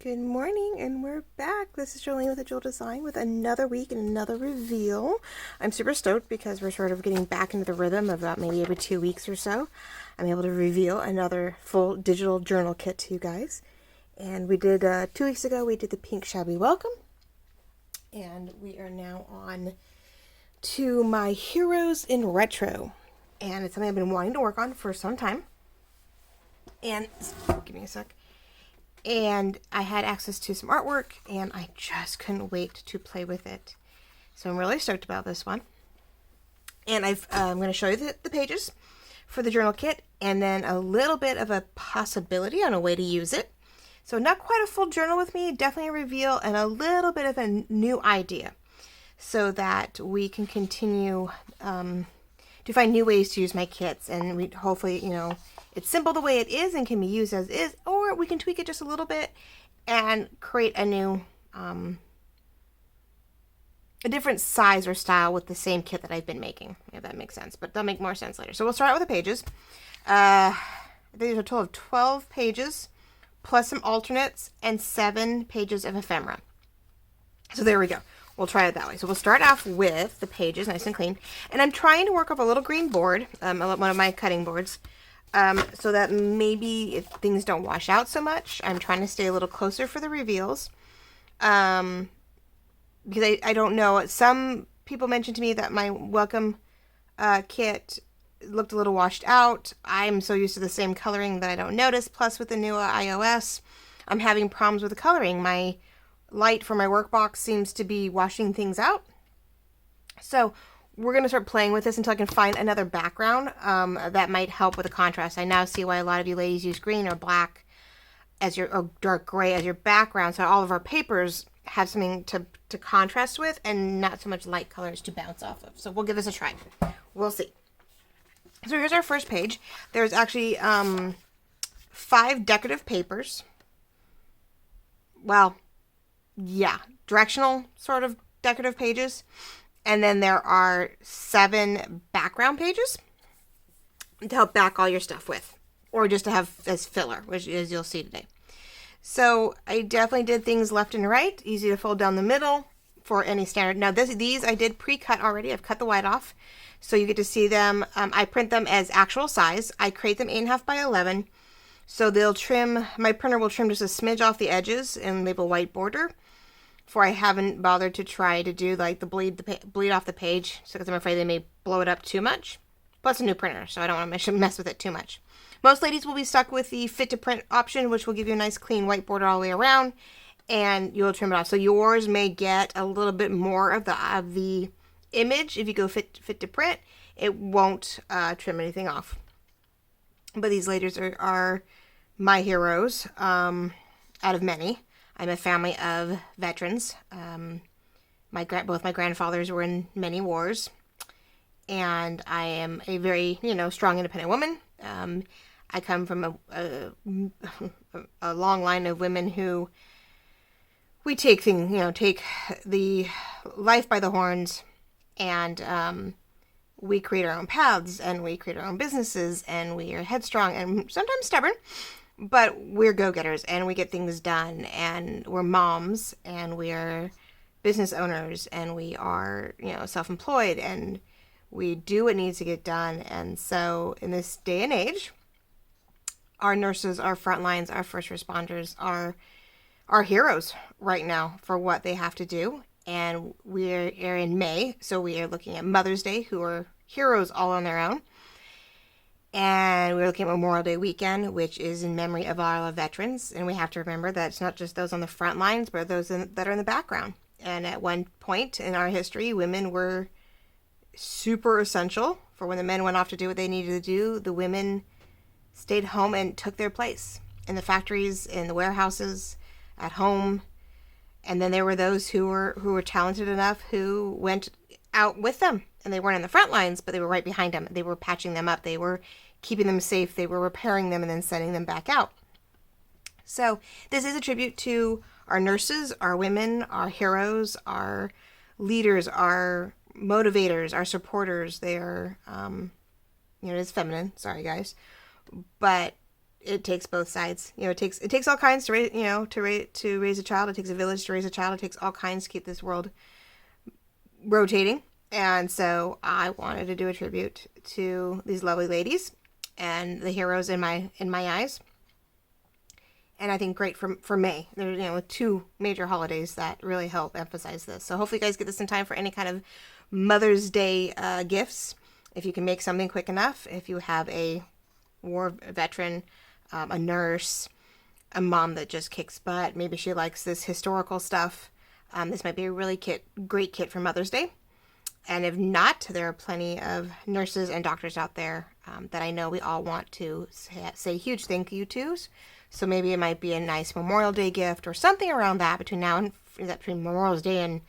Good morning, and we're back. This is Jolene with AJeweldDesign with another week and another reveal. I'm super stoked because we're sort of getting back into the rhythm of about maybe every 2 weeks or so. I'm able to reveal another full digital journal kit to you guys. And we did, 2 weeks ago, we did the pink shabby welcome. And we are now on to my Heroes in Retro. And it's something I've been wanting to work on for some time. And, give me a sec. And I had access to some artwork, and I just couldn't wait to play with it. So I'm really stoked about this one. And I'm going to show you the pages for the journal kit, and then a little bit of a possibility on a way to use it. So not quite a full journal with me, definitely a reveal, and a little bit of a new idea, so that we can continue to find new ways to use my kits, and we hopefully, it's simple the way it is and can be used as is, or we can tweak it just a little bit and create a new, a different size or style with the same kit that I've been making, if that makes sense. But that'll make more sense later. So we'll start out with the pages. I think there's a total of 12 pages, plus some alternates, and 7 pages of ephemera. So there we go. We'll try it that way. So we'll start off with the pages, nice and clean. And I'm trying to work up a little green board, one of my cutting boards, so that maybe if things don't wash out so much, I'm trying to stay a little closer for the reveals. Because I don't know. Some people mentioned to me that my welcome kit looked a little washed out. I'm so used to the same coloring that I don't notice. Plus, with the new iOS, I'm having problems with the coloring. My light for my workbox seems to be washing things out. So we're going to start playing with this until I can find another background that might help with the contrast. I now see why a lot of you ladies use green or black as or dark gray as your background, so all of our papers have something to contrast with and not so much light colors to bounce off of. So we'll give this a try. We'll see. So here's our first page. There's actually 5 decorative papers. Well, yeah, directional sort of decorative pages. And then there are 7 background pages to help back all your stuff with, or just to have as filler, which is you'll see today. So I definitely did things left and right, easy to fold down the middle for any standard. Now these I did pre-cut already. I've cut the white off, so you get to see them. I print them as actual size. I create them 8.5 by 11, so they'll trim. My printer will trim just a smidge off the edges and leave a white border. For I haven't bothered to try to do like the bleed off the page, so because I'm afraid they may blow it up too much. Plus a new printer, so I don't want to mess with it too much. Most ladies will be stuck with the fit to print option, which will give you a nice clean white border all the way around, and you'll trim it off. So yours may get a little bit more of the image if you go fit to print. It won't trim anything off. But these ladies are my heroes out of many. I'm a family of veterans. Both my grandfathers were in many wars, and I am a very, strong, independent woman. I come from a long line of women who we take the life by the horns, and we create our own paths, and we create our own businesses, and we are headstrong and sometimes stubborn. But we're go-getters, and we get things done, and we're moms, and we're business owners, and we are, self-employed, and we do what needs to get done. And so in this day and age, our nurses, our front lines, our first responders are our heroes right now for what they have to do. And we're in May, so we are looking at Mother's Day, who are heroes all on their own. And we're looking at Memorial Day weekend, which is in memory of all our veterans. And we have to remember that it's not just those on the front lines, but those that are in the background. And at one point in our history, women were super essential. For when the men went off to do what they needed to do, the women stayed home and took their place in the factories, in the warehouses, at home. And then there were those who were talented enough who went out with them. And they weren't in the front lines, but they were right behind them. They were patching them up. They were keeping them safe. They were repairing them and then sending them back out. So this is a tribute to our nurses, our women, our heroes, our leaders, our motivators, our supporters. They are, it's feminine. Sorry, guys. But it takes both sides. You know, it takes all kinds to raise, to raise a child. It takes a village to raise a child. It takes all kinds to keep this world rotating. And so I wanted to do a tribute to these lovely ladies and the heroes in my eyes. And I think great for May. There's, with 2 major holidays that really help emphasize this. So hopefully you guys get this in time for any kind of Mother's Day gifts. If you can make something quick enough, if you have a war veteran, a nurse, a mom that just kicks butt, maybe she likes this historical stuff, this might be a really great kit for Mother's Day. And if not, there are plenty of nurses and doctors out there that I know we all want to say huge thank you to. So maybe it might be a nice Memorial Day gift or something around that between Memorial Day and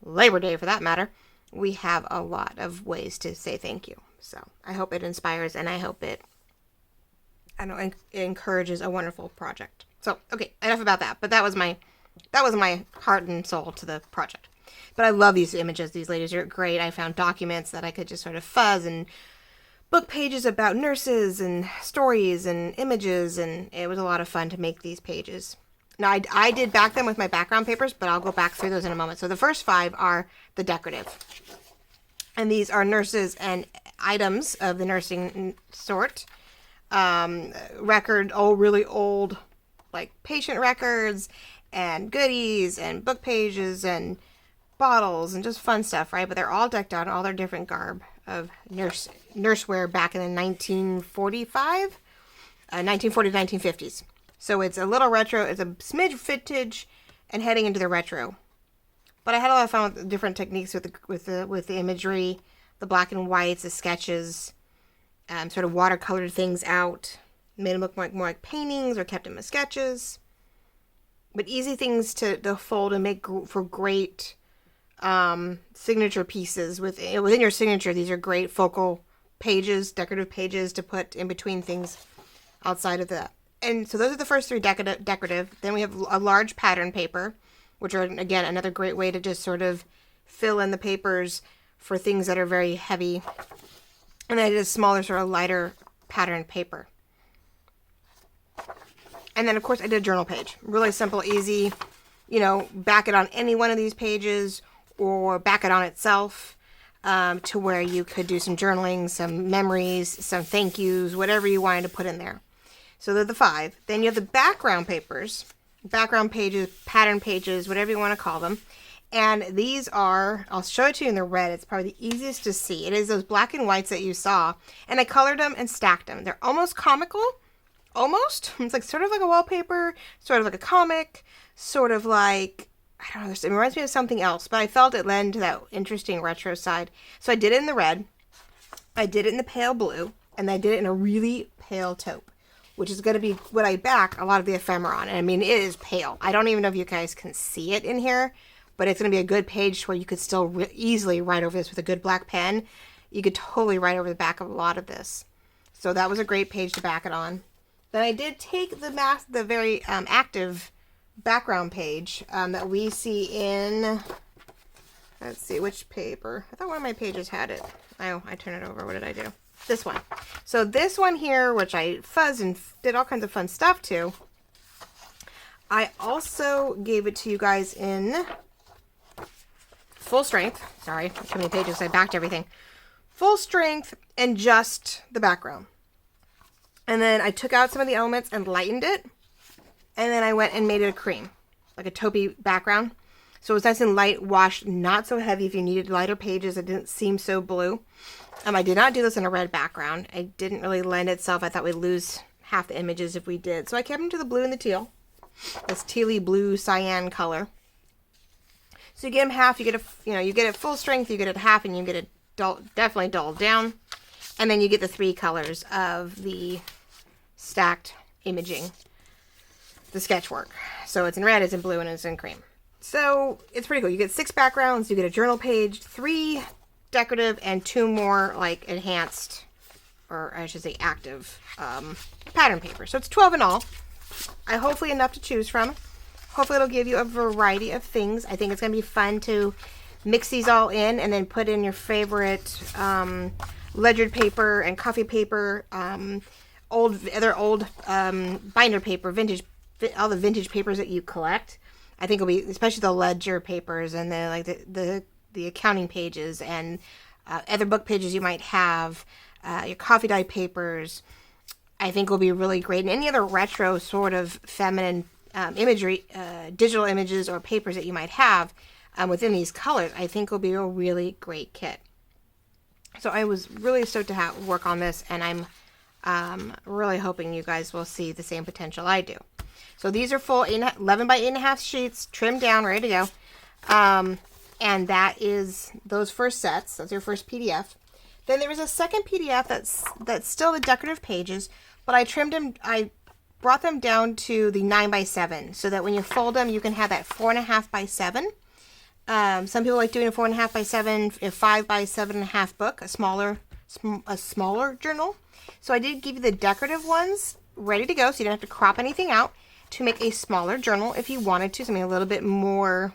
Labor Day for that matter. We have a lot of ways to say thank you. So I hope it inspires, and I hope it encourages a wonderful project. So, okay, enough about that. But that was my heart and soul to the project. But I love these images. These ladies are great. I found documents that I could just sort of fuzz, and book pages about nurses and stories and images, and it was a lot of fun to make these pages. Now, I did back them with my background papers, but I'll go back through those in a moment. So the first 5 are the decorative. And these are nurses and items of the nursing sort. Really old, like patient records and goodies and book pages and bottles and just fun stuff, right? But they're all decked out in all their different garb of nurse wear back in the 1940 to 1950s. So it's a little retro. It's a smidge vintage and heading into the retro. But I had a lot of fun with different techniques with the imagery, the black and whites, the sketches, sort of watercolored things out, made them look more like paintings or kept them as sketches. But easy things to fold and make for great signature pieces. Within your signature, these are great focal pages, decorative pages to put in between things outside of that. And so those are the first 3 decorative. Then we have a large pattern paper, which are, again, another great way to just sort of fill in the papers for things that are very heavy. And then I did a smaller, sort of lighter pattern paper. And then, of course, I did a journal page. Really simple, easy. Back it on any one of these pages or back it on itself to where you could do some journaling, some memories, some thank yous, whatever you wanted to put in there. So they're the 5. Then you have the background papers, background pages, pattern pages, whatever you want to call them. And these are, I'll show it to you in the red. It's probably the easiest to see. It is those black and whites that you saw. And I colored them and stacked them. They're almost comical. Almost. It's like sort of like a wallpaper, sort of like a comic, sort of like, I don't know, it reminds me of something else. But I felt it led to that interesting retro side. So I did it in the red. I did it in the pale blue. And I did it in a really pale taupe, which is going to be what I back a lot of the ephemera on. And I mean, it is pale. I don't even know if you guys can see it in here, but it's going to be a good page where you could still easily write over this with a good black pen. You could totally write over the back of a lot of this. So that was a great page to back it on. Then I did take the very active background page that we see in, let's see, which paper? I thought one of my pages had it. Oh, I turned it over. What did I do? This one. So this one here, which I fuzzed and did all kinds of fun stuff to, I also gave it to you guys in full strength. Sorry, too many pages. I backed everything. Full strength and just the background. And then I took out some of the elements and lightened it. And then I went and made it a cream, like a taupey background. So it was nice and light, washed, not so heavy if you needed lighter pages. It didn't seem so blue. I did not do this in a red background. It didn't really lend itself. I thought we'd lose half the images if we did. So I kept them to the blue and the teal. This tealy blue cyan color. So you get them half, you get it full strength, you get it half, and you get it definitely dulled down. And then you get the 3 colors of the stacked imaging, the sketchwork. So it's in red, it's in blue, and it's in cream. So it's pretty cool. You get 6 backgrounds, you get a journal page, 3 decorative, and 2 more like enhanced, or I should say active, pattern paper. So it's 12 in all. Hopefully enough to choose from. Hopefully it'll give you a variety of things. I think it's going to be fun to mix these all in and then put in your favorite ledgered paper and coffee paper, other old binder paper, all the vintage papers that you collect. I think it'll be, especially the ledger papers and the accounting pages and other book pages you might have, your coffee dye papers, I think will be really great. And any other retro sort of feminine imagery, digital images or papers that you might have within these colors, I think will be a really great kit. So I was really stoked to work on this, and I'm really hoping you guys will see the same potential I do. So these are full 11 by 8.5 sheets, trimmed down, ready to go. And that is those first sets. That's your first PDF. Then there is a second PDF that's still the decorative pages, but I trimmed them. I brought them down to the 9 by 7, so that when you fold them, you can have that 4.5 by 7. Some people like doing a 4.5 by 7, a 5 by 7.5 book, a smaller journal. So I did give you the decorative ones ready to go, so you don't have to crop anything out, to make a smaller journal if you wanted to, something a little bit more,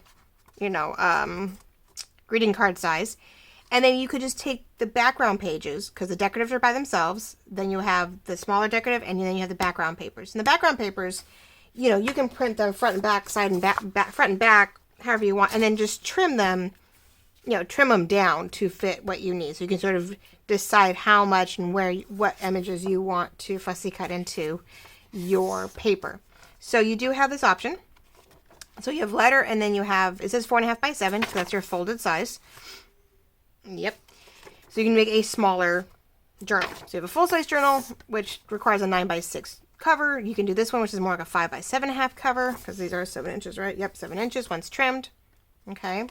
greeting card size. And then you could just take the background pages, because the decoratives are by themselves. Then you have the smaller decorative, and then you have the background papers. And the background papers, you can print them front and back, side and back, front and back, however you want, and then just trim them, trim them down to fit what you need. So you can sort of decide how much and what images you want to fussy cut into your paper. So you do have this option. So you have letter, and then you have, it says 4.5 by 7, so that's your folded size. Yep. So you can make a smaller journal. So you have a full-size journal, which requires a 9 by 6 cover. You can do this one, which is more like a 5 by 7.5 cover, because these are 7 inches, right? Yep, 7 inches once trimmed. Okay.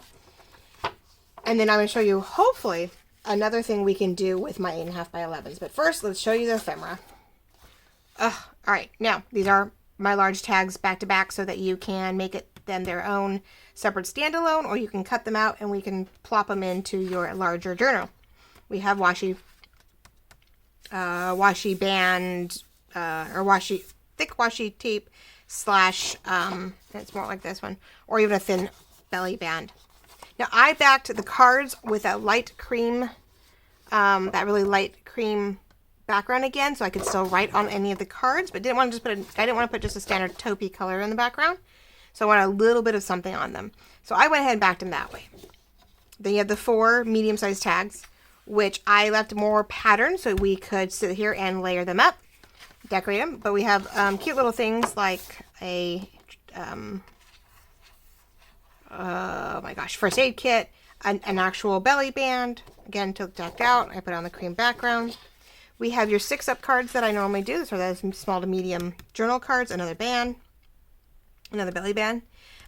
And then I'm going to show you, hopefully, another thing we can do with my 8.5 by 11s. But first, let's show you the ephemera. All right. Now, these are my large tags back to back, so that you can make them their own separate standalone, or you can cut them out and we can plop them into your larger journal. We have washi band, or thick washi tape / it's more like this one, or even a thin belly band. Now I backed the cards with a light cream, that really light cream background again, so I could still write on any of the cards, but I didn't want to put just a standard taupey color in the background. So I want a little bit of something on them. So I went ahead and backed them that way. Then you have the 4 medium-sized tags, which I left more pattern so we could sit here and layer them up, decorate them. But we have cute little things like a, oh my gosh, first aid kit, an actual belly band, again, decked out. I put on the cream background. We have your 6-up cards that I normally do. So that's small to medium journal cards, another band. Another belly band.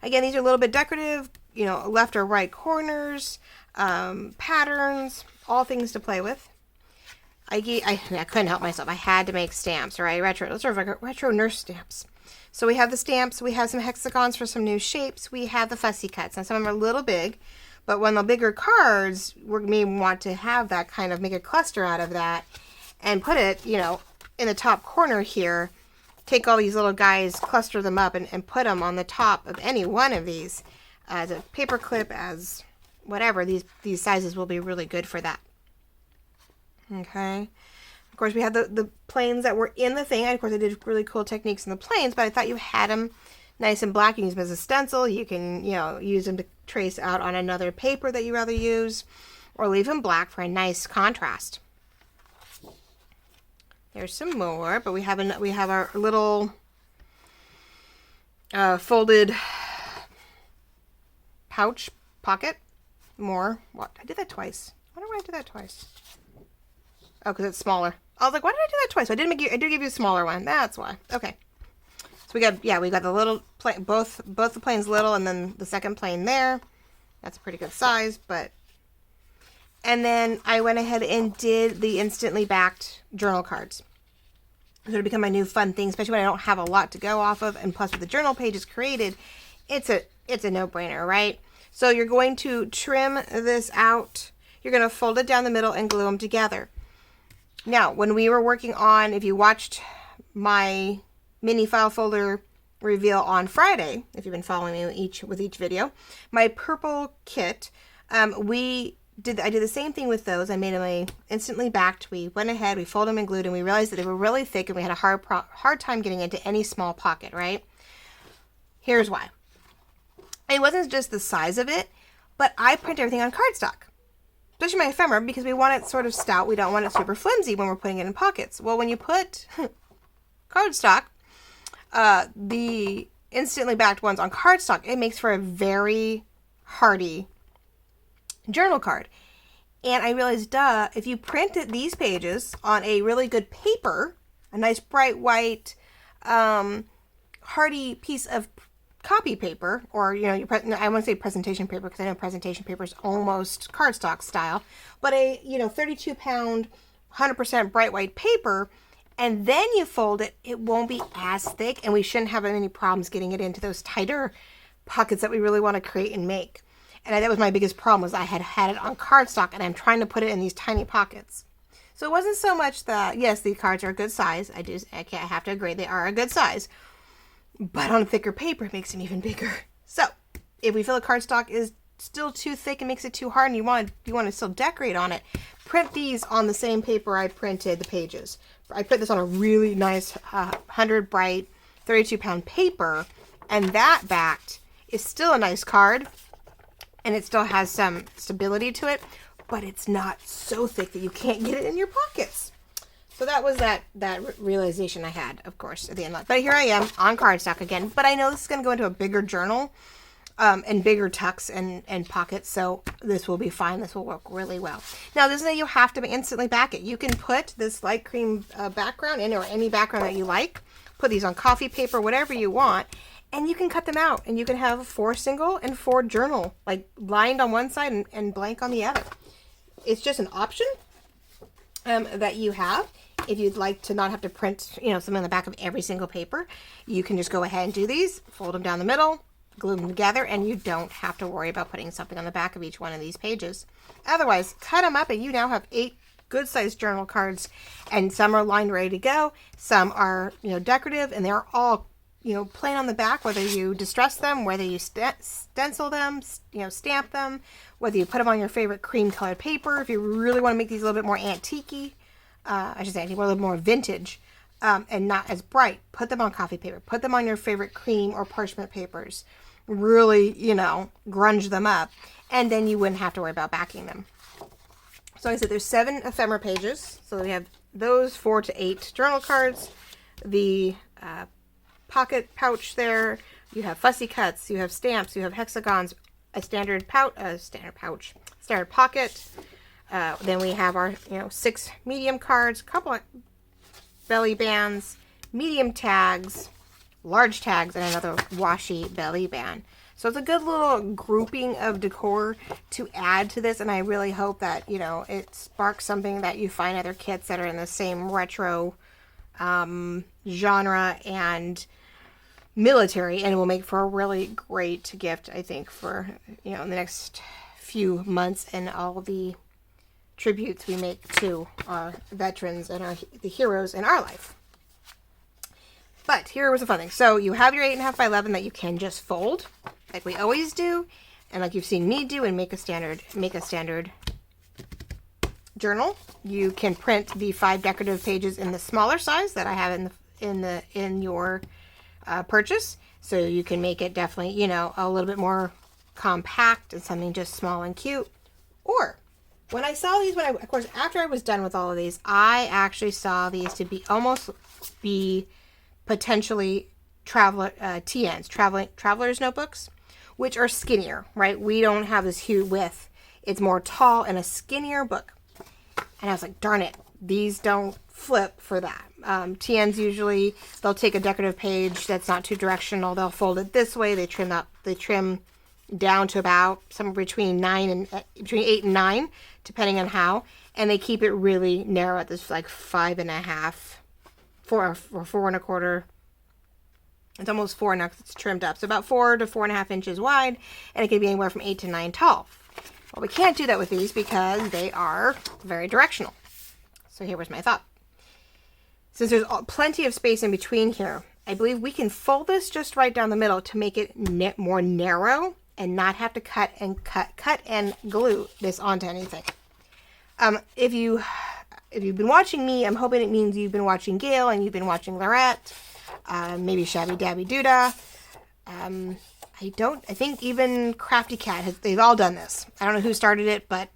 Again, these are a little bit decorative, left or right corners, patterns, all things to play with. I couldn't help myself. I had to make stamps, right? Those are like retro nurse stamps. So we have the stamps. We have some hexagons for some new shapes. We have the fussy cuts. Now, some of them are a little big, but when the bigger cards, we may want to have that kind of, make a cluster out of that and put it, in the top corner here. Take all these little guys, cluster them up, and put them on the top of any one of these as a paper clip, as whatever. These sizes will be really good for that. Okay. Of course, we have the planes that were in the thing. And of course, I did really cool techniques in the planes, but I thought you had them nice and black. You can use them as a stencil. You can, use them to trace out on another paper that you rather use, or leave them black for a nice contrast. There's some more, but we have our little folded pouch pocket. More. What? I did that twice. I wonder why I did that twice. Oh, because it's smaller. I was like, why did I do that twice? I did give you a smaller one. That's why. Okay. So we got the little plane, both the planes little, and then the second plane there. That's a pretty good size, but. And then I went ahead and did the instantly backed journal cards. So it'll become my new fun thing, especially when I don't have a lot to go off of. And plus, with the journal pages created, it's a no-brainer, right? So you're going to trim this out. You're going to fold it down the middle and glue them together. Now, when we were working on, if you watched my mini file folder reveal on Friday, if you've been following me with each video, my purple kit, we I did the same thing with those. I made them a instantly backed. We went ahead, we folded them and glued, and we realized that they were really thick, and we had a hard time getting into any small pocket, right? Here's why. It wasn't just the size of it, but I print everything on cardstock, especially my ephemera, because we want it sort of stout. We don't want it super flimsy when we're putting it in pockets. Well, when you put cardstock, the instantly backed ones on cardstock, it makes for a very hardy journal card. And I realized, if you printed these pages on a really good paper, a nice bright white, hardy piece of copy paper, or, you know, I want to say presentation paper, because I know presentation paper is almost cardstock style, but a, 32 pound, 100% bright white paper, and then you fold it, it won't be as thick, and we shouldn't have any problems getting it into those tighter pockets that we really want to create and make. And that was my biggest problem, was I had it on cardstock, and I'm trying to put it in these tiny pockets. So it wasn't so much that, yes, these cards are a good size. I have to agree, they are a good size. But on thicker paper, it makes them even bigger. So if we feel the cardstock is still too thick and makes it too hard, and you want to still decorate on it, print these on the same paper I printed the pages. I put this on a really nice 100 bright 32 pound paper, and that backed is still a nice card, and it still has some stability to it, but it's not so thick that you can't get it in your pockets. So that was that realization I had, of course, at the end. But here I am on cardstock again. But I know this is going to go into a bigger journal and bigger tucks and pockets. So this will be fine. This will work really well. Now, this is that you have to instantly back it. You can put this light cream background in, or any background that you like. Put these on coffee paper, whatever you want. And you can cut them out. And you can have 4 single and 4 journal, like lined on one side and blank on the other. It's just an option that you have. If you'd like to not have to print, something on the back of every single paper, you can just go ahead and do these, fold them down the middle, glue them together, and you don't have to worry about putting something on the back of each one of these pages. Otherwise, cut them up and you now have 8 good-sized journal cards, and some are lined ready to go. Some are, decorative, and they're all, plain on the back, whether you distress them, whether you stencil them, stamp them, whether you put them on your favorite cream-colored paper. If you really want to make these a little bit more antique-y, a little more vintage, and not as bright, put them on coffee paper. Put them on your favorite cream or parchment papers. Really, grunge them up, and then you wouldn't have to worry about backing them. So like I said, there's 7 ephemera pages. So we have those 4 to 8 journal cards, the pocket pouch there. You have fussy cuts. You have stamps. You have hexagons. A standard pocket. Then we have our 6 medium cards, a couple of belly bands, medium tags, large tags, and another washi belly band. So it's a good little grouping of decor to add to this, and I really hope that it sparks something that you find other kits that are in the same retro genre and military, and it will make for a really great gift, I think, for in the next few months, and all the tributes we make to our veterans and the heroes in our life. But here was a fun thing. So you have your 8.5 by 11 that you can just fold, like we always do, and like you've seen me do, and make a standard journal. You can print the 5 decorative pages in the smaller size that I have in your purchase, so you can make it definitely a little bit more compact and something just small and cute. Or when I saw these, of course, after I was done with all of these, I actually saw these to be potentially TNs, traveler's notebooks, which are skinnier, right? We don't have this huge width. It's more tall and a skinnier book. And I was like, darn it, these don't flip for that. TNs usually, they'll take a decorative page that's not too directional. They'll fold it this way. They trim down to about somewhere between 8 and 9, depending on how, and they keep it really narrow at this like 5.5, 4 or 4.25. It's almost 4 now because it's trimmed up, so about 4 to 4.5 inches wide, and it can be anywhere from 8 to 9 tall. Well, we can't do that with these because they are very directional. So here was my thought. Since there's plenty of space in between here, I believe we can fold this just right down the middle to make it more narrow and not have to cut and glue this onto anything. If you've been watching me, I'm hoping it means you've been watching Gail and you've been watching Lorette, maybe Shabby Dabby Doodah. I think even Crafty Cat they've all done this. I don't know who started it, but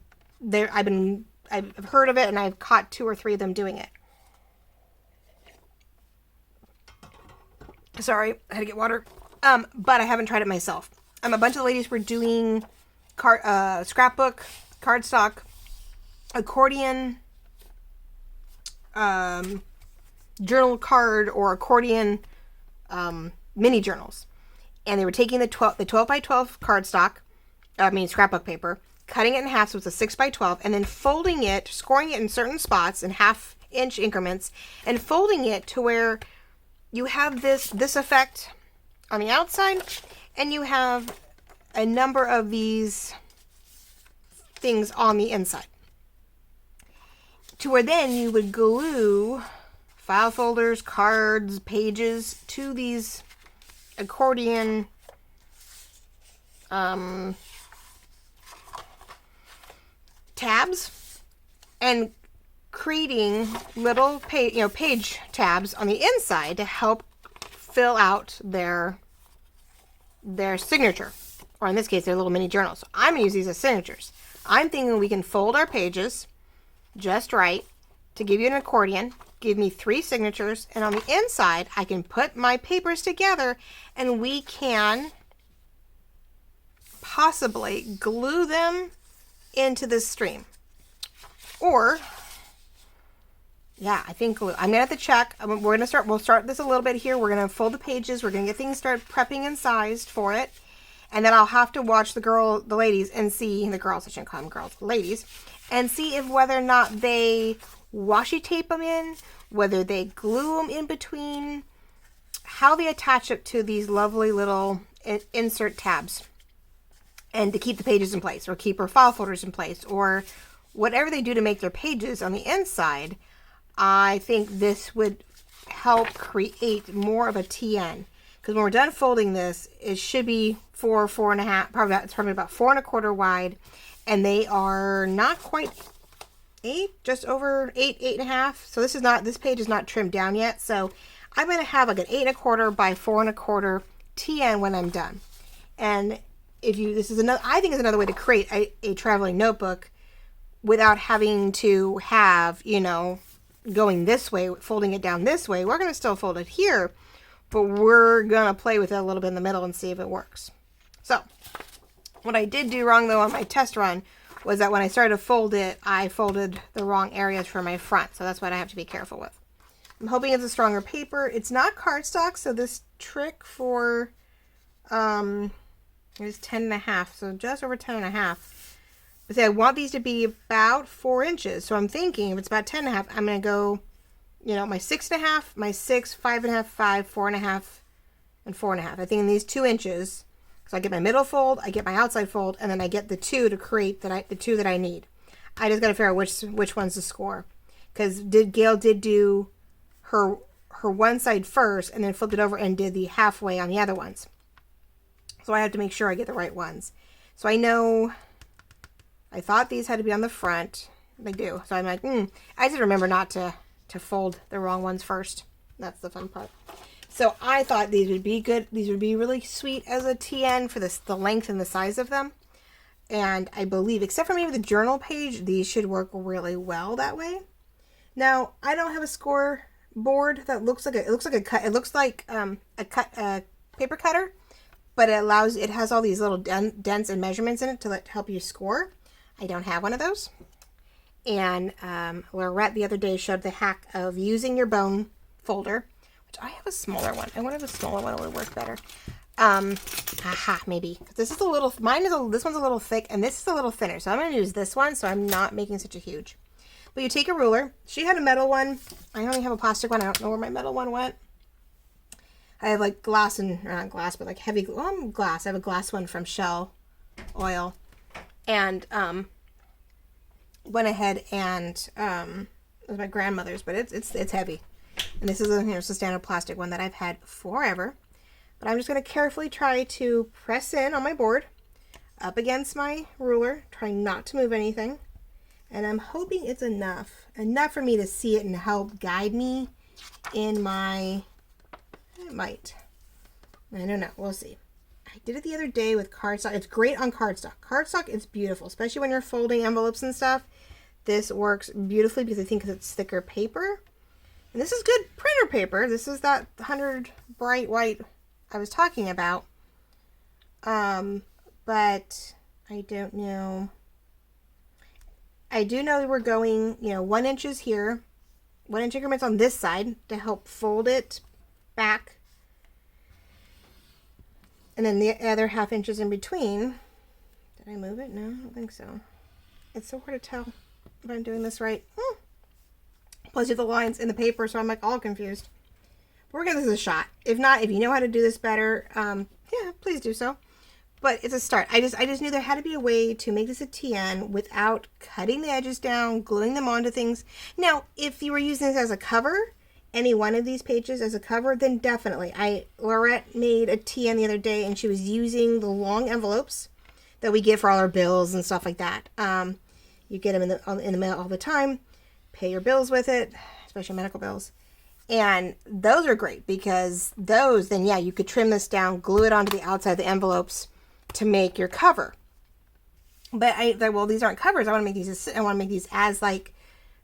I've heard of it, and I've caught 2 or 3 of them doing it. Sorry, I had to get water. But I haven't tried it myself. A bunch of the ladies were doing scrapbook, cardstock, accordion, journal card, or accordion mini journals. And they were taking the 12 by 12 cardstock, scrapbook paper, cutting it in half so it's a 6 by 12, and then folding it, scoring it in certain spots in half-inch increments, and folding it to where you have this effect on the outside, and you have a number of these things on the inside. To where then you would glue file folders, cards, pages to these accordion tabs, and creating little page tabs on the inside to help fill out their signature, or in this case their little mini journals. So I'm gonna use these as signatures. I'm thinking we can fold our pages just right to give you an accordion, give me 3 signatures, and on the inside I can put my papers together and we can possibly glue them into this stream. Or, yeah, I think glue. I'm gonna have to check. We'll start this a little bit here. We're gonna fold the pages. We're gonna get things started prepping and sized for it. And then I'll have to watch the ladies, and see, the girls, I shouldn't call them girls, ladies, and see if whether or not they washi tape them in, whether they glue them in between, how they attach it to these lovely little insert tabs, and to keep the pages in place, or keep our file folders in place, or whatever they do to make their pages on the inside. I think this would help create more of a TN. Because when we're done folding this, it should be 4.5, it's probably about 4 1/4 wide, and they are not quite 8, just over 8, 8.5. So this page is not trimmed down yet. So I'm going to have like an 8 1/4 by 4 1/4 TN when I'm done. And I think is another way to create a traveling notebook without having to have, going this way, folding it down this way. We're going to still fold it here, but we're going to play with it a little bit in the middle and see if it works. So what I did do wrong though on my test run was that when I started to fold it, I folded the wrong areas for my front. So that's what I have to be careful with. I'm hoping it's a stronger paper. It's not cardstock, so this trick for is 10.5, so just over 10.5. But see, I want these to be about 4 inches. So I'm thinking if it's about 10.5, I'm going to go, my 6.5, my 6, 5.5, 5, 4.5, and 4.5. I think in these 2 inches, so I get my middle fold, I get my outside fold, and then I get the 2 to create the 2 that I need. I just got to figure out which one's to score. Because Gail did do her one side first, and then flipped it over and did the halfway on the other ones. So I have to make sure I get the right ones. So I thought these had to be on the front. They do. So I'm like, I just remember not to fold the wrong ones first. That's the fun part. So I thought these would be good. These would be really sweet as a TN for the length and the size of them. And I believe, except for maybe the journal page, these should work really well that way. Now, I don't have a score board that looks like a paper cutter, but it has all these little dents and measurements in it to help you score. I don't have one of those. And Lorette the other day showed the hack of using your bone folder, which I have a smaller one. I wonder if a smaller one would work better. Maybe. This one's a little thick, and this is a little thinner. So I'm going to use this one, so I'm not making such a huge. But you take a ruler. She had a metal one. I only have a plastic one. I don't know where my metal one went. I have like glass and, not glass, but like heavy glass. I have a glass one from Shell Oil. And went ahead and it was my grandmother's, but it's heavy. And this is a standard plastic one that I've had forever. But I'm just going to carefully try to press in on my board up against my ruler, trying not to move anything. And I'm hoping it's enough for me to see it and help guide me in my, it might. I don't know, we'll see. I did it the other day with cardstock. It's great on cardstock. Cardstock is beautiful, especially when you're folding envelopes and stuff. This works beautifully because I think it's thicker paper. And this is good printer paper. This is that 100 bright white I was talking about. But I don't know. I do know we're going, 1 inch is here. 1 inch increments on this side to help fold it back. And then the other ½ inches in between. Did I move it? No, I don't think so. It's so hard to tell if I'm doing this right. Plus you have the lines in the paper, so I'm like all confused. But we're gonna give this a shot. If not, if you know how to do this better, yeah, please do so. But it's a start. I just knew there had to be a way to make this a TN without cutting the edges down, gluing them onto things. Now, if you were using this as a cover, any one of these pages as a cover, then definitely. Laurette made a TN the other day, and she was using the long envelopes that we get for all our bills and stuff like that. You get them in the mail all the time. Pay your bills with it, especially medical bills. And those are great because those, then yeah, you could trim this down, glue it onto the outside of the envelopes to make your cover. But well, these aren't covers. I want to make these as like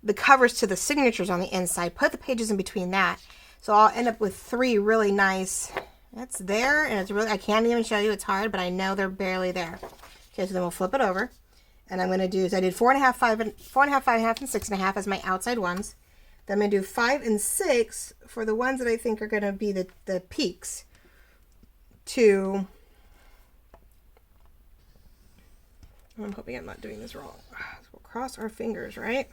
the covers to the signatures on the inside. Put the pages in between that. So I'll end up with 3 really nice. That's there, and it's really, I can't even show you. It's hard, but I know they're barely there. Okay, so then we'll flip it over. And I'm going to do is I did 4.5, 5, 4.5, 5.5, and 6.5 as my outside ones. Then I'm going to do 5 and 6 for the ones that I think are going to be the peaks. I'm hoping I'm not doing this wrong. So we'll cross our fingers, right?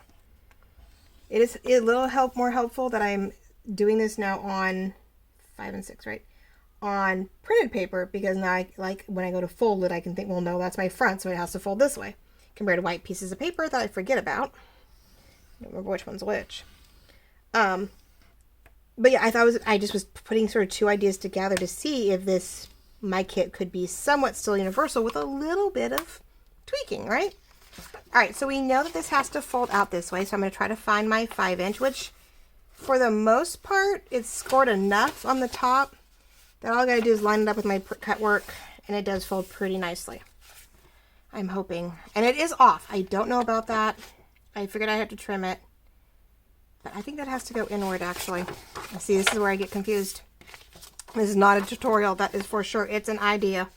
It's a little more helpful that I'm doing this now on 5 and 6, right? On printed paper, because now when I go to fold it, I can think, well, no, that's my front, so it has to fold this way. Compared to white pieces of paper that I forget about. I don't remember which one's which. But yeah, I just was putting sort of 2 ideas together to see if my kit could be somewhat still universal with a little bit of tweaking, right? All right, so we know that this has to fold out this way, so I'm going to try to find my 5 inch, which for the most part, it's scored enough on the top that all I got to do is line it up with my cut work, and it does fold pretty nicely. I'm hoping. And it is off. I don't know about that. I figured I had to trim it. But I think that has to go inward, actually. See, this is where I get confused. This is not a tutorial, that is for sure. It's an idea.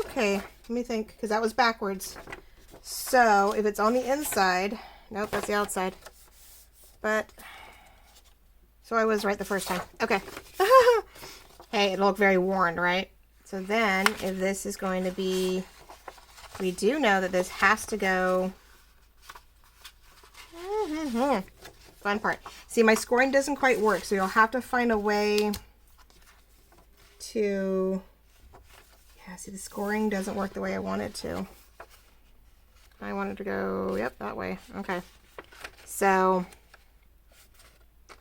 Okay, let me think, because that was backwards. So, if it's on the inside, nope, that's the outside. But, so I was right the first time. Okay. Hey, it'll look very worn, right? So then, if this is going to be, we do know that this has to go, fun part. See, my scoring doesn't quite work, so you'll have to find a way to, yeah, see, the scoring doesn't work the way I want it to. I want it to go, yep, that way. Okay. So,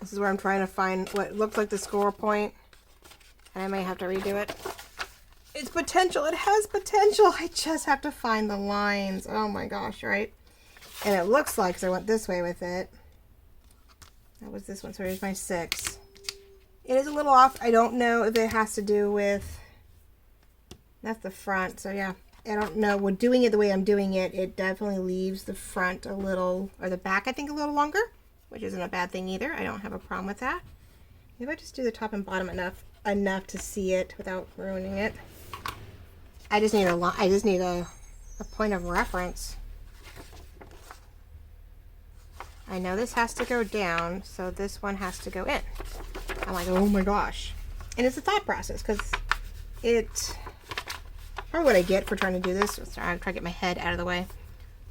this is where I'm trying to find what looks like the score point, and I may have to redo it. It's potential. It has potential. I just have to find the lines. Oh my gosh, right? And it looks like, because I went this way with it. That was this one. So here's my 6. It is a little off. I don't know if it has to do with, that's the front. So yeah, I don't know. With doing it the way I'm doing it, it definitely leaves the front a little, or the back I think a little longer, which isn't a bad thing either. I don't have a problem with that. Maybe I just do the top and bottom enough to see it without ruining it. I just need a point of reference. I know this has to go down, so this one has to go in. I'm like, oh my gosh. And it's a thought process, because it, probably what I get for trying to do this, sorry, I'm trying to get my head out of the way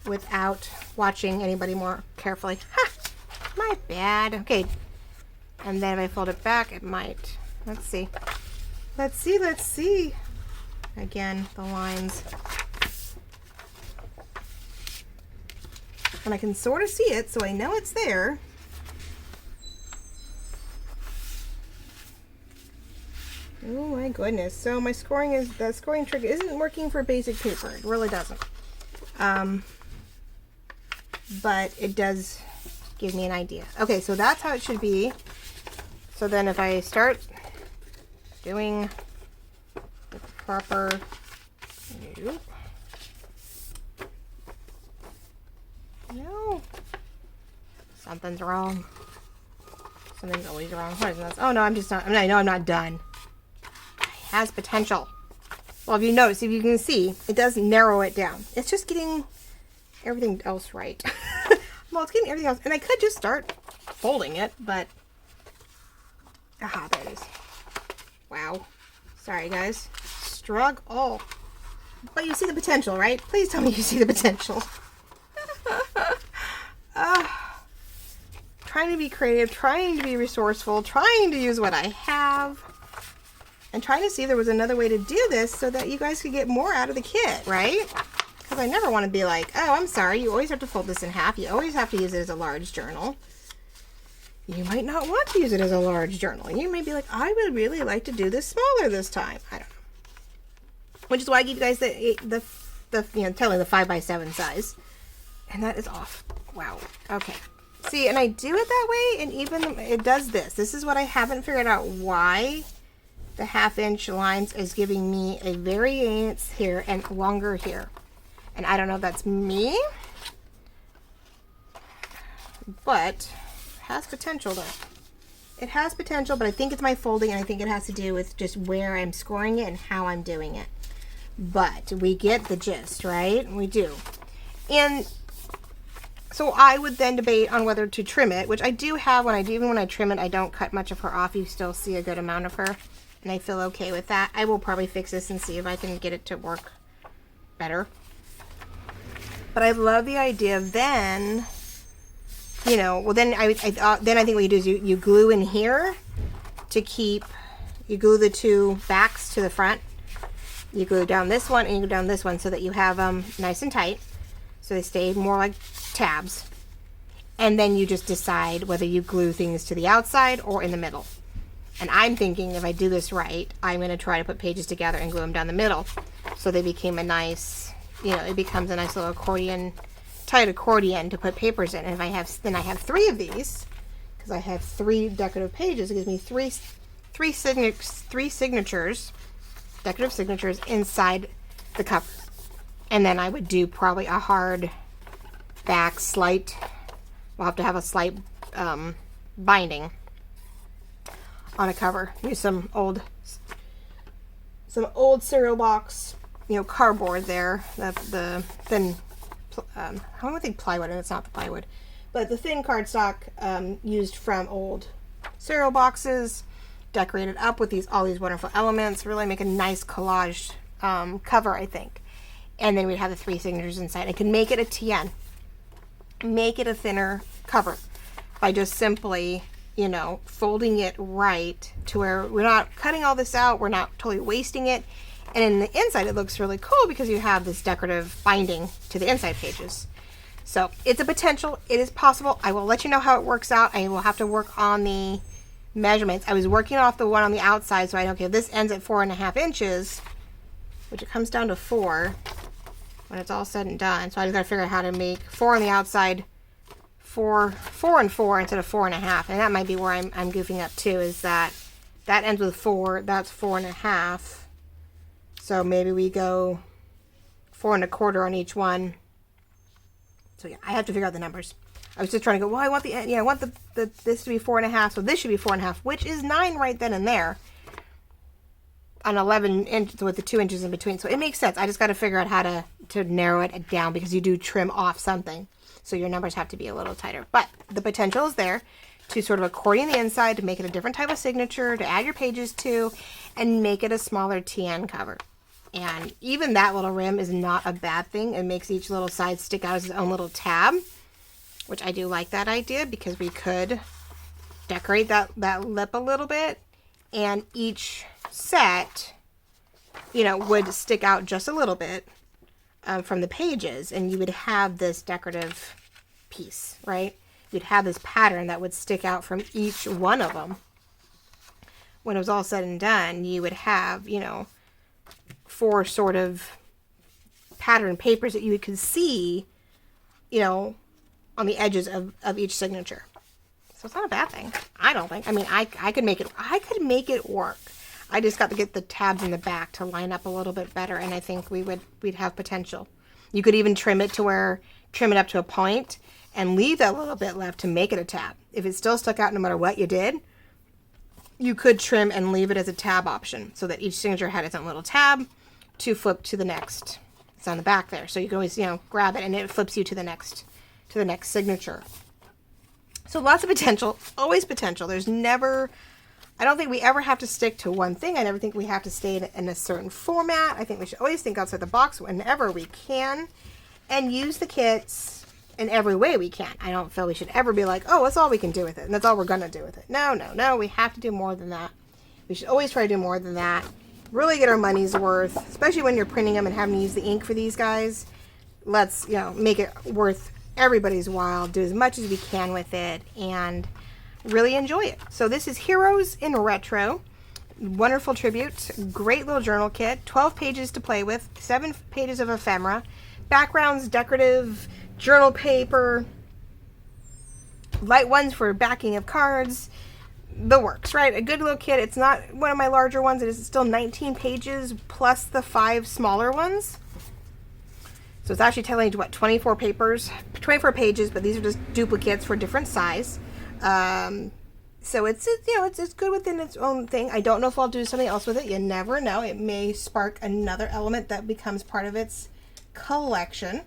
without watching anybody more carefully. Ha! My bad. Okay. And then if I fold it back, it might. Let's see. Let's see. Again, the lines. And I can sort of see it, so I know it's there. Oh my goodness. So my scoring is, the scoring trick isn't working for basic paper. It really doesn't. But it does give me an idea. Okay, so that's how it should be. So then if I start doing the proper, no, something's wrong. Something's always wrong. What is this? Oh no, I'm just not, I know I'm not done. It has potential. Well, if you notice, if you can see, it does narrow it down. It's just getting everything else right. Well, it's getting everything else. And I could just start folding it, but... Aha, there it is. Wow. Sorry, guys. Struggle. But you see the potential, right? Please tell me you see the potential. Trying to be creative, trying to be resourceful, trying to use what I have, and trying to see if there was another way to do this so that you guys could get more out of the kit, right? Because I never want to be like, oh, I'm sorry, you always have to fold this in half. You always have to use it as a large journal. You might not want to use it as a large journal. You may be like, I would really like to do this smaller this time. I don't know. Which is why I give you guys the telling the 5x7 size. And that is off. Wow. Okay. See, and I do it that way, and even it does this. This is what I haven't figured out why the 1/2 inch lines is giving me a variance here and longer here. And I don't know if that's me, but it has potential though. It has potential, but I think it's my folding, and I think it has to do with just where I'm scoring it and how I'm doing it. But we get the gist, right? We do. And so I would then debate on whether to trim it, which I do have even when I trim it, I don't cut much of her off. You still see a good amount of her, and I feel okay with that. I will probably fix this and see if I can get it to work better. But I love the idea of then, well then I think what you do is you glue in here to keep, you glue the two backs to the front. You glue down this one and you glue down this one so that you have them nice and tight. So they stay more like tabs. And then you just decide whether you glue things to the outside or in the middle. And I'm thinking if I do this right, I'm going to try to put pages together and glue them down the middle. So they became a nice, it becomes a nice little accordion, tight accordion to put papers in. And if I have, then I have 3 of these, because I have 3 decorative pages. It gives me three signatures, decorative signatures inside the cover. And then I would do probably a hard back slight. We'll have to have a slight binding on a cover. Use some old cereal box, cardboard there. The thin, I don't think plywood, and it's not the plywood, but the thin cardstock used from old cereal boxes, decorated up with all these wonderful elements. Really make a nice collage cover, I think. And then we'd have the 3 signatures inside. I can make it a TN. Make it a thinner cover by just simply, folding it right to where we're not cutting all this out. We're not totally wasting it. And in the inside, it looks really cool because you have this decorative binding to the inside pages. So it's a potential. It is possible. I will let you know how it works out. I will have to work on the measurements. I was working off the one on the outside, so okay, this ends at 4.5 inches, which it comes down to 4 when it's all said and done. So I just gotta figure out how to make 4 on the outside, 4 and 4 instead of 4.5. And that might be where I'm goofing up too, is that ends with 4, that's 4.5. So maybe we go 4 1/4 on each one. So yeah, I have to figure out the numbers. I was just trying to go, well, I want I want this to be 4.5, so this should be 4.5, which is 9 right then and there. On 11 inches with the 2 inches in between. So it makes sense. I just got to figure out how to narrow it down, because you do trim off something. So your numbers have to be a little tighter. But the potential is there to sort of accordion the inside, to make it a different type of signature, to add your pages to, and make it a smaller TN cover. And even that little rim is not a bad thing. It makes each little side stick out as its own little tab, which I do like that idea, because we could decorate that lip a little bit, and each set, would stick out just a little bit from the pages, and you would have this decorative piece, right? You'd have this pattern that would stick out from each one of them, when it was all said and done, you would have, you know, 4 sort of pattern papers that you could see, you know, on the edges of each signature. So it's not a bad thing, I don't think. I mean, I could make it work. I just got to get the tabs in the back to line up a little bit better, and I think we'd have potential. You could even trim it up to a point and leave that little bit left to make it a tab. If it still stuck out no matter what you did, you could trim and leave it as a tab option so that each signature had its own little tab to flip to the next. It's on the back there, so you can always, you know, grab it and it flips you to the next signature. So lots of potential, always potential. There's never, I don't think we ever have to stick to one thing. I never think we have to stay in a certain format. I think we should always think outside the box whenever we can and use the kits in every way we can. I don't feel we should ever be like, oh, that's all we can do with it, and that's all we're going to do with it. No, no, no. We have to do more than that. We should always try to do more than that. Really get our money's worth, especially when you're printing them and having to use the ink for these guys. Let's, you know, make it worth everybody's while. Do as much as we can with it and really enjoy it. So this is Heroes in Retro. Wonderful tribute. Great little journal kit. 12 pages to play with. 7 pages of ephemera. Backgrounds, decorative, journal paper. Light ones for backing of cards. The works, right? A good little kit. It's not one of my larger ones. It is still 19 pages plus the 5 smaller ones. So it's actually telling you what, 24 pages, but these are just duplicates for different size. So it's, you know, it's good within its own thing. I don't know if I'll do something else with it. You never know. It may spark another element that becomes part of its collection.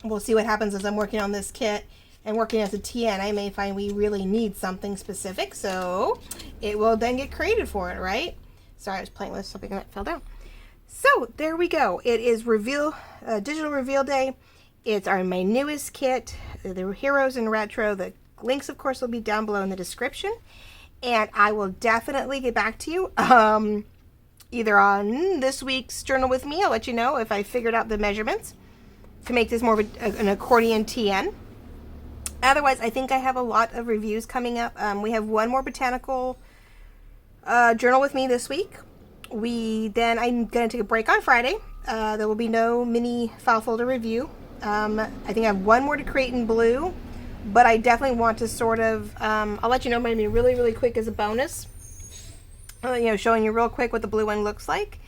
We'll see what happens as I'm working on this kit and working as a TN. I may find we really need something specific, so it will then get created for it, right? Sorry, I was playing with something that fell down. So there we go. It is digital reveal day. It's my newest kit, the Heroes in Retro. The links, of course, will be down below in the description. And I will definitely get back to you either on this week's Journal with Me. I'll let you know if I figured out the measurements to make this more of an accordion TN. Otherwise, I think I have a lot of reviews coming up. We have one more botanical journal with me this week. Then I'm going to take a break on Friday. There will be no mini file folder review. I think I have one more to create in blue, but I definitely want to sort of, I'll let you know maybe really, really quick as a bonus. You know, showing you real quick what the blue one looks like.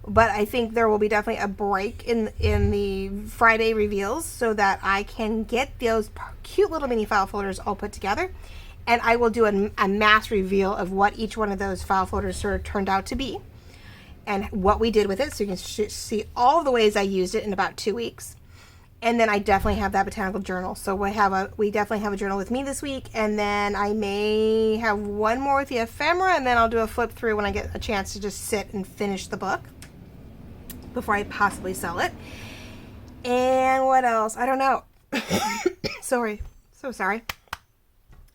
But I think there will be definitely a break in the Friday reveals so that I can get those cute little mini file folders all put together. And I will do a mass reveal of what each one of those file folders sort of turned out to be and what we did with it. So you can see all the ways I used it in about 2 weeks. And then I definitely have that botanical journal. So we definitely have a journal with me this week. And then I may have one more with the ephemera, and then I'll do a flip through when I get a chance to just sit and finish the book before I possibly sell it. And what else? I don't know. Sorry. So sorry.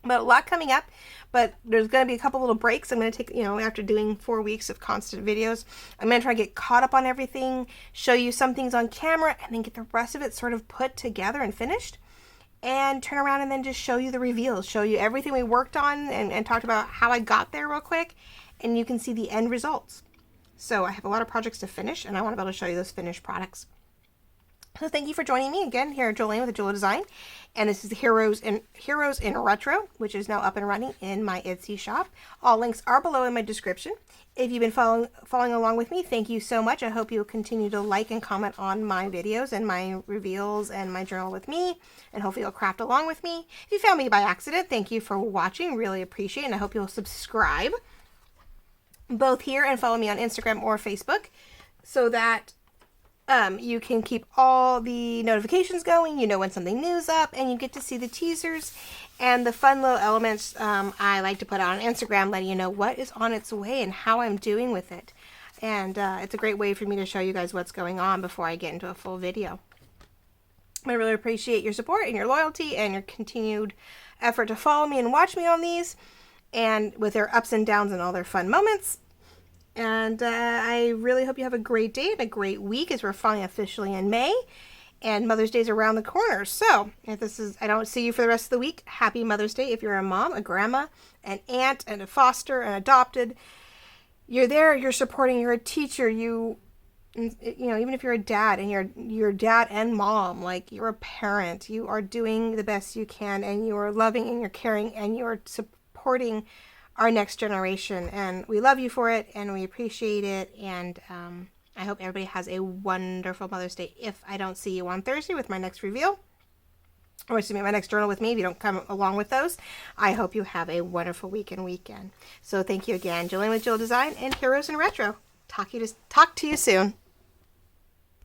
But a lot coming up. But there's going to be a couple little breaks. I'm going to take, you know, after doing 4 weeks of constant videos, I'm going to try to get caught up on everything, show you some things on camera, and then get the rest of it sort of put together and finished. And turn around and then just show you the reveals, show you everything we worked on and talked about how I got there real quick. And you can see the end results. So I have a lot of projects to finish, and I want to be able to show you those finished products. So thank you for joining me again here at Jolene with AJeweldDesign. And this is the Heroes in Retro, which is now up and running in my Etsy shop. All links are below in my description. If you've been following along with me, thank you so much. I hope you'll continue to like and comment on my videos and my reveals and my journal with me. And hopefully you'll craft along with me. If you found me by accident, thank you for watching. Really appreciate it. And I hope you'll subscribe both here and follow me on Instagram or Facebook so that you can keep all the notifications going. You know when something new's up, and you get to see the teasers and the fun little elements I like to put out on Instagram, letting you know what is on its way and how I'm doing with it. And it's a great way for me to show you guys what's going on before I get into a full video. I really appreciate your support and your loyalty and your continued effort to follow me and watch me on these, and with their ups and downs and all their fun moments. And I really hope you have a great day and a great week as we're finally officially in May. and Mother's Day is around the corner. So if I don't see you for the rest of the week, happy Mother's Day. If you're a mom, a grandma, an aunt, and a foster, and adopted, you're there, you're supporting, you're a teacher, even if you're a dad and you're dad and mom, like you're a parent, you are doing the best you can, and you are loving and you're caring and you're supporting our next generation, and we love you for it and we appreciate it. And I hope everybody has a wonderful Mother's Day. If I don't see you on Thursday with my next reveal, or excuse me, my next journal with me, if you don't come along with those, I hope you have a wonderful week and weekend. So thank you again. Jillian with AJeweldDesign and Heroes in Retro. Talk to you soon.